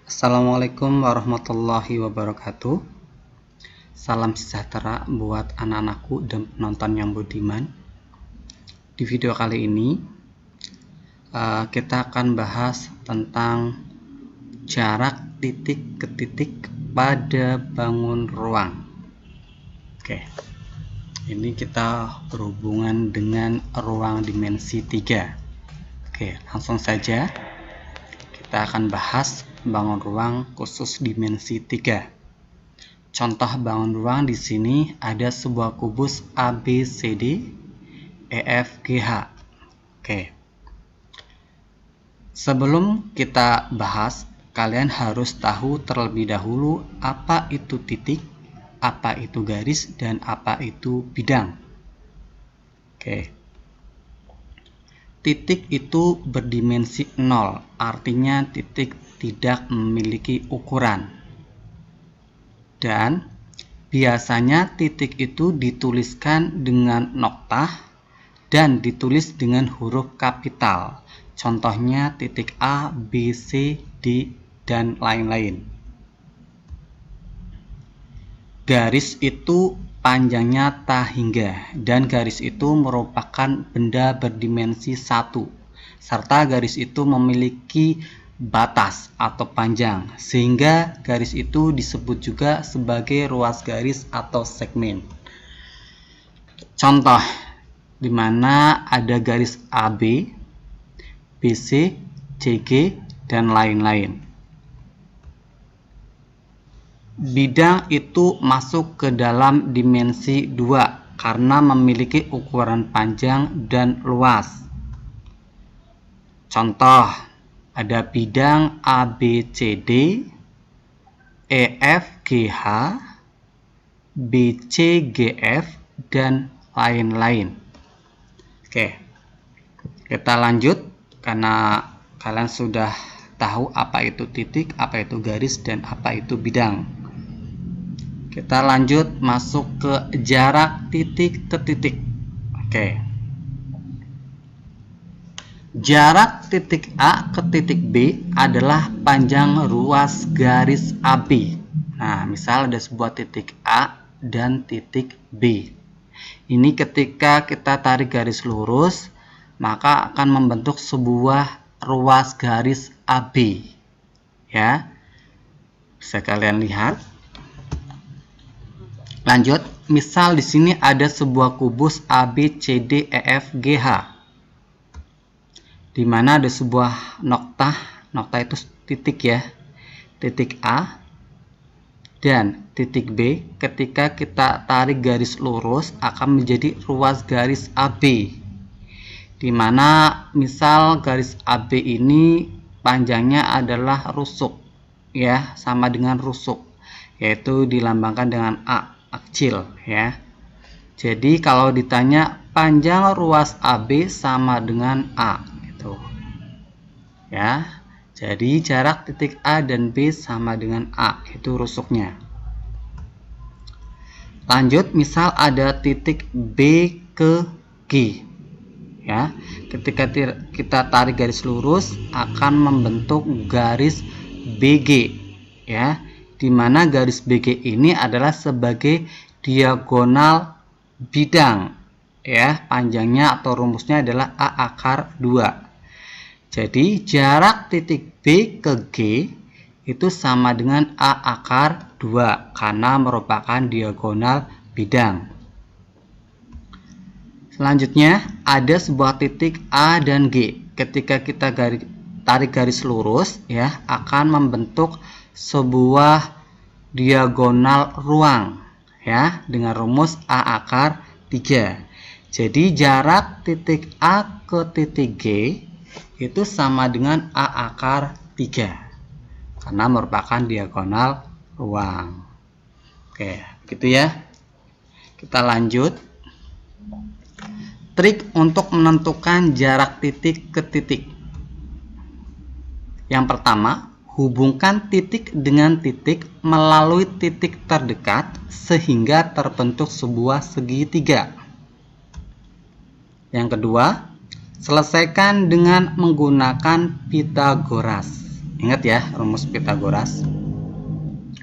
Assalamualaikum warahmatullahi wabarakatuh. Salam sejahtera buat anak-anakku dan penonton yang budiman. Di video kali ini kita akan bahas tentang jarak titik ke titik pada bangun ruang. Oke, ini kita berhubungan dengan ruang dimensi 3. Oke, langsung saja kita akan bahas bangun ruang khusus dimensi 3. Contoh bangun ruang di sini ada sebuah kubus ABCD EFGH. Oke. Sebelum kita bahas, kalian harus tahu terlebih dahulu apa itu titik, apa itu garis, dan apa itu bidang. Oke. Titik itu berdimensi 0, artinya titik tidak memiliki ukuran. Dan biasanya titik itu dituliskan dengan noktah dan ditulis dengan huruf kapital. Contohnya titik A, B, C, D, dan lain-lain. Garis itu panjangnya tak hingga, dan garis itu merupakan benda berdimensi 1, serta garis itu memiliki batas atau panjang, sehingga garis itu disebut juga sebagai ruas garis atau segmen. Contoh, di mana ada garis AB, BC, CG, dan lain-lain. Bidang itu masuk ke dalam dimensi 2 karena memiliki ukuran panjang dan luas. Contoh, ada bidang ABCD, EFGH, BCGF, dan lain-lain. Oke, kita lanjut karena kalian sudah tahu apa itu titik, apa itu garis, dan apa itu bidang. Kita lanjut masuk ke jarak titik ke titik. Oke. Jarak titik A ke titik B adalah panjang ruas garis AB. Nah, misal ada sebuah titik A dan titik B. Ini ketika kita tarik garis lurus, maka akan membentuk sebuah ruas garis AB. Ya. Bisa kalian lihat. Lanjut, misal di sini ada sebuah kubus ABCD EFGH, di mana ada sebuah noktah itu titik ya, titik A dan titik B. Ketika kita tarik garis lurus akan menjadi ruas garis AB, di mana misal garis AB ini panjangnya adalah rusuk ya, sama dengan rusuk, yaitu dilambangkan dengan A kecil ya. Jadi kalau ditanya panjang ruas AB sama dengan A gitu ya. Jadi jarak titik A dan B sama dengan A, itu rusuknya. Lanjut, misal ada titik B ke G ya. Ketika kita tarik garis lurus akan membentuk garis BG ya, di mana garis BG ini adalah sebagai diagonal bidang ya. Panjangnya atau rumusnya adalah A akar 2. Jadi jarak titik B ke G itu sama dengan A akar 2 karena merupakan diagonal bidang. Selanjutnya ada sebuah titik A dan G. Ketika kita tarik garis lurus ya, akan membentuk sebuah diagonal ruang ya dengan rumus A akar 3. Jadi jarak titik A ke titik G itu sama dengan A akar 3 karena merupakan diagonal ruang. Oke, gitu ya. Kita lanjut. Trik untuk menentukan jarak titik ke titik. Yang pertama, hubungkan titik dengan titik melalui titik terdekat sehingga terbentuk sebuah segitiga. Yang kedua, selesaikan dengan menggunakan Pythagoras. Ingat ya rumus Pitagoras.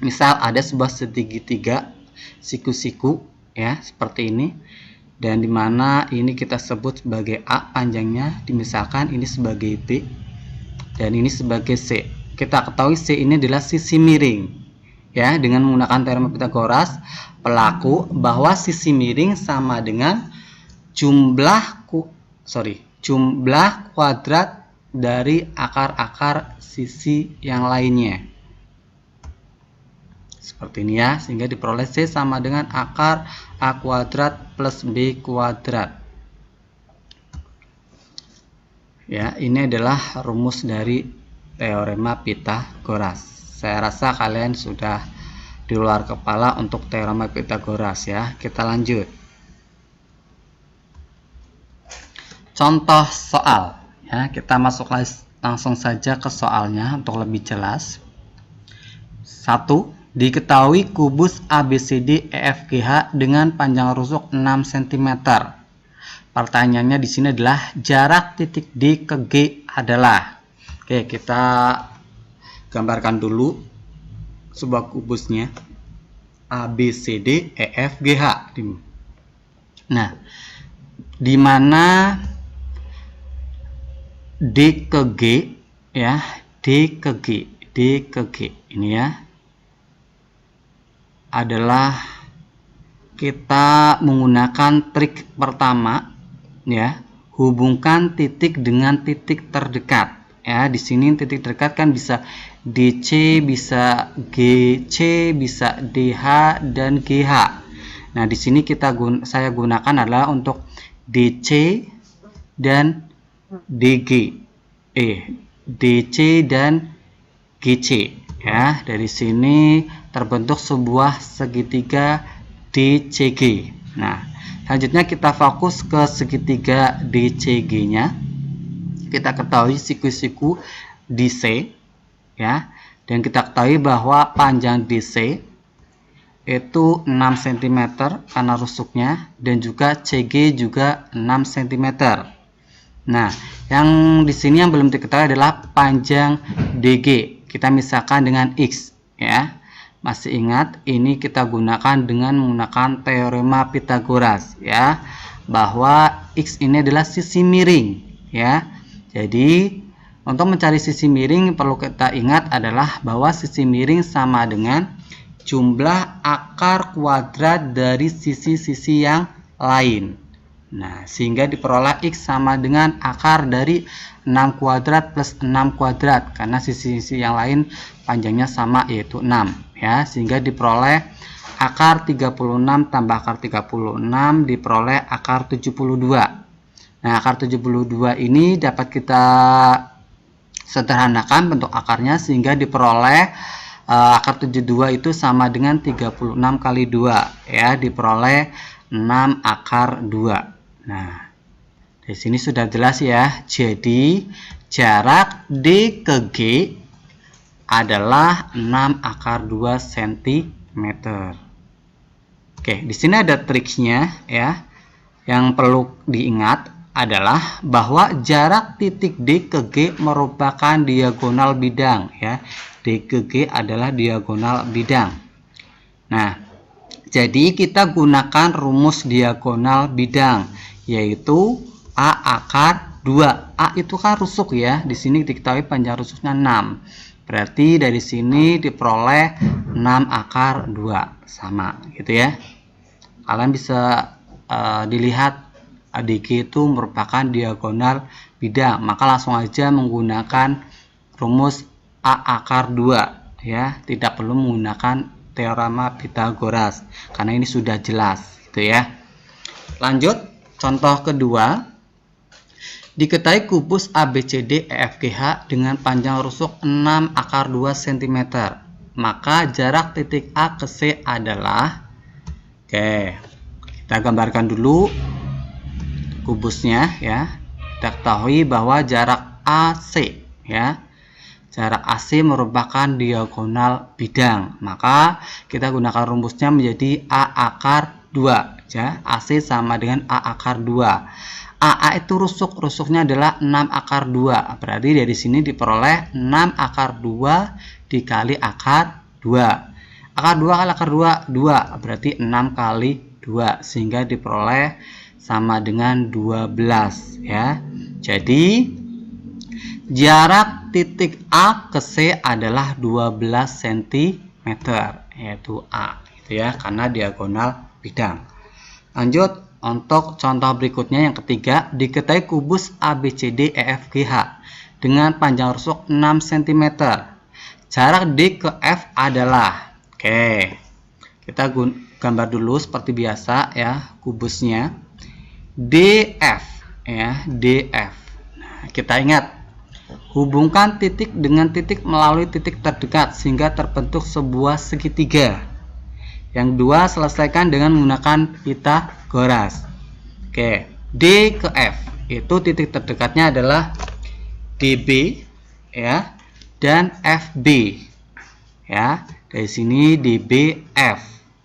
Misal ada sebuah segitiga siku-siku ya seperti ini, dan dimana ini kita sebut sebagai A panjangnya, misalkan ini sebagai B dan ini sebagai C. Kita ketahui C ini adalah sisi miring ya, dengan menggunakan teorema Pitagoras pelaku bahwa sisi miring sama dengan jumlah kuadrat dari akar-akar sisi yang lainnya. Seperti ini ya, sehingga diperoleh C sama dengan akar A kuadrat plus B kuadrat. Ya, ini adalah rumus dari teorema Pitagoras. Saya rasa kalian sudah di luar kepala untuk teorema Pitagoras ya. Kita lanjut. Contoh soal ya, kita masuk langsung saja ke soalnya untuk lebih jelas. 1. Diketahui kubus ABCD EFGH dengan panjang rusuk 6 cm. Pertanyaannya di sini adalah jarak titik D ke G adalah. Oke, kita gambarkan dulu sebuah kubusnya ABCD EFGH. Nah, di mana D ke G ya, D ke G ini ya adalah kita menggunakan trik pertama ya, hubungkan titik dengan titik terdekat ya. Di sini titik terdekat kan bisa DC, bisa GC, bisa DH dan GH. Nah, di sini saya gunakan adalah untuk DC dan DG, DC dan GC ya. Dari sini terbentuk sebuah segitiga DCG. Nah, selanjutnya kita fokus ke segitiga DCG-nya. Kita ketahui siku-siku DC ya, dan kita ketahui bahwa panjang DC itu 6 cm karena rusuknya, dan juga CG juga 6 cm. Nah, yang di sini yang belum diketahui adalah panjang DG. Kita misalkan dengan X ya. Masih ingat, ini kita gunakan dengan menggunakan teorema Pitagoras ya, bahwa X ini adalah sisi miring ya. Jadi untuk mencari sisi miring perlu kita ingat adalah bahwa sisi miring sama dengan jumlah akar kuadrat dari sisi-sisi yang lain. Nah, sehingga diperoleh X sama dengan akar dari 6 kuadrat plus 6 kuadrat, karena sisi-sisi yang lain panjangnya sama yaitu 6 ya, sehingga diperoleh akar 36 tambah akar 36 diperoleh akar 72. Nah, akar 72 ini dapat kita sederhanakan bentuk akarnya sehingga diperoleh akar 72 itu sama dengan 36 kali 2 ya, diperoleh 6 akar 2. Nah, di sini sudah jelas ya. Jadi jarak D ke G adalah 6 akar 2 cm. Oke, di sini ada triksnya ya. Yang perlu diingat adalah bahwa jarak titik D ke G merupakan diagonal bidang ya. D ke G adalah diagonal bidang. Nah, jadi kita gunakan rumus diagonal bidang, yaitu A akar 2. A itu kan rusuk ya. Di sini diketahui panjang rusuknya 6. Berarti dari sini diperoleh 6 akar 2 sama gitu ya. Kalian bisa dilihat DG itu merupakan diagonal bidang, maka langsung aja menggunakan rumus A akar 2 ya. Tidak perlu menggunakan teorema Pitagoras karena ini sudah jelas gitu ya. Lanjut, contoh kedua. Diketahui kubus ABCD EFGH dengan panjang rusuk 6 akar 2 cm. Maka jarak titik A ke C adalah. Oke, kita gambarkan dulu kubusnya ya. Kita ketahui bahwa jarak AC ya. Jarak AC merupakan diagonal bidang. Maka kita gunakan rumusnya menjadi A akar 2 ya. AC sama dengan A akar 2. A itu rusuknya adalah 6 akar 2. Berarti dari sini diperoleh 6 akar 2 dikali akar 2. Akar 2 kali akar 2, berarti 6 kali 2. Sehingga diperoleh sama dengan 12 ya. Jadi jarak titik A ke C adalah 12 cm, yaitu A gitu ya, karena diagonal bidang. Lanjut untuk contoh berikutnya yang ketiga, diketahui kubus ABCD EFGH dengan panjang rusuk 6 cm. Jarak D ke F adalah, oke, kita gambar dulu seperti biasa ya kubusnya. DF ya, DF. Nah, kita ingat, hubungkan titik dengan titik melalui titik terdekat sehingga terbentuk sebuah segitiga. Yang kedua, selesaikan dengan menggunakan Pitagoras. Oke, D ke F itu titik terdekatnya adalah DB ya dan FB ya. Dari sini DBF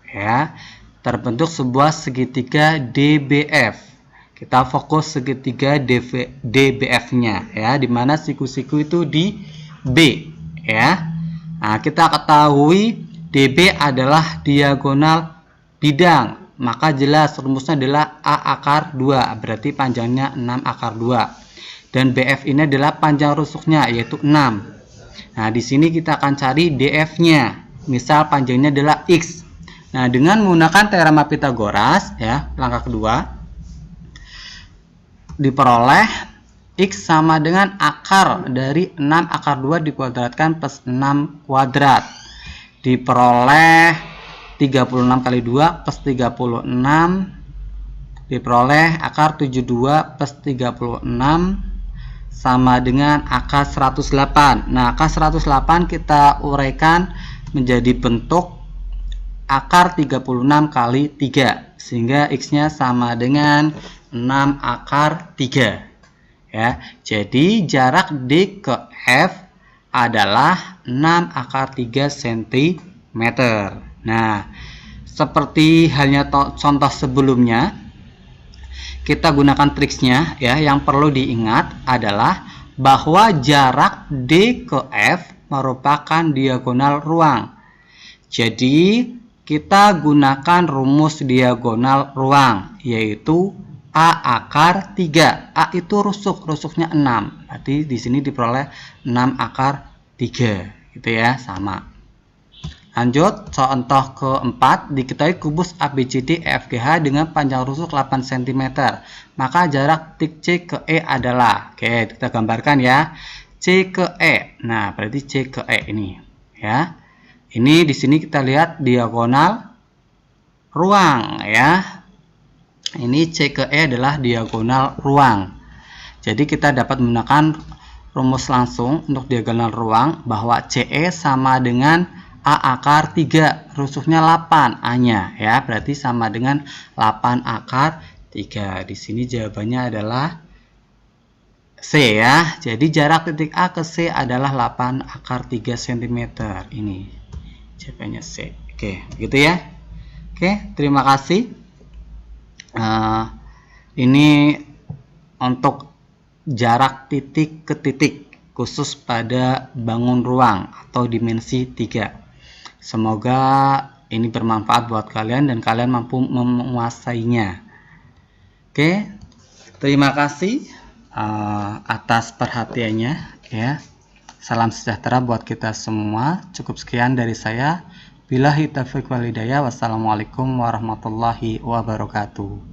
ya, terbentuk sebuah segitiga DBF. Kita fokus segitiga DBF-nya ya, dimana siku-siku itu di B ya. Nah, kita ketahui DB adalah diagonal bidang, maka jelas rumusnya adalah A akar 2, berarti panjangnya 6 akar 2. Dan BF ini adalah panjang rusuknya, yaitu 6. Nah, di sini kita akan cari DF-nya. Misal panjangnya adalah X. Nah, dengan menggunakan teorema Pitagoras ya, langkah kedua, diperoleh X sama dengan akar dari 6 akar 2 dikuadratkan plus 6 kuadrat. Diperoleh 36 kali 2 plus 36, diperoleh akar 72 plus 36 sama dengan akar 108. Nah, akar 108 kita uraikan menjadi bentuk akar 36 kali 3, sehingga X-nya sama dengan 6 akar 3 ya. Jadi jarak D ke F adalah 6 akar 3 cm. Nah, seperti halnya contoh sebelumnya, kita gunakan triksnya ya. Yang perlu diingat adalah bahwa jarak D ke F merupakan diagonal ruang. Jadi kita gunakan rumus diagonal ruang, yaitu A akar 3. A itu rusuknya 6. Berarti di sini diperoleh 6 akar 3 gitu ya, sama. Lanjut, contoh keempat, diketahui kubus ABCD EFGH dengan panjang rusuk 8 cm. Maka jarak titik C ke E adalah, oke, kita gambarkan ya. C ke E. Nah, berarti C ke E ini ya. Ini di sini kita lihat diagonal ruang ya. Ini C ke E adalah diagonal ruang. Jadi kita dapat menggunakan rumus langsung untuk diagonal ruang bahwa CE sama dengan A akar 3, rusuknya 8 A-nya ya, berarti sama dengan 8 akar 3. Di sini jawabannya adalah C ya. Jadi jarak titik A ke C adalah 8 akar 3 cm. Ini jawabannya C. Oke, begitu ya. Oke, terima kasih. Ini untuk jarak titik ke titik khusus pada bangun ruang atau dimensi 3. Semoga ini bermanfaat buat kalian dan kalian mampu menguasainya. Oke, terima kasih atas perhatiannya ya. Salam sejahtera buat kita semua. Cukup sekian dari saya. Billahi taufiq wal hidayah. Wassalamualaikum warahmatullahi wabarakatuh.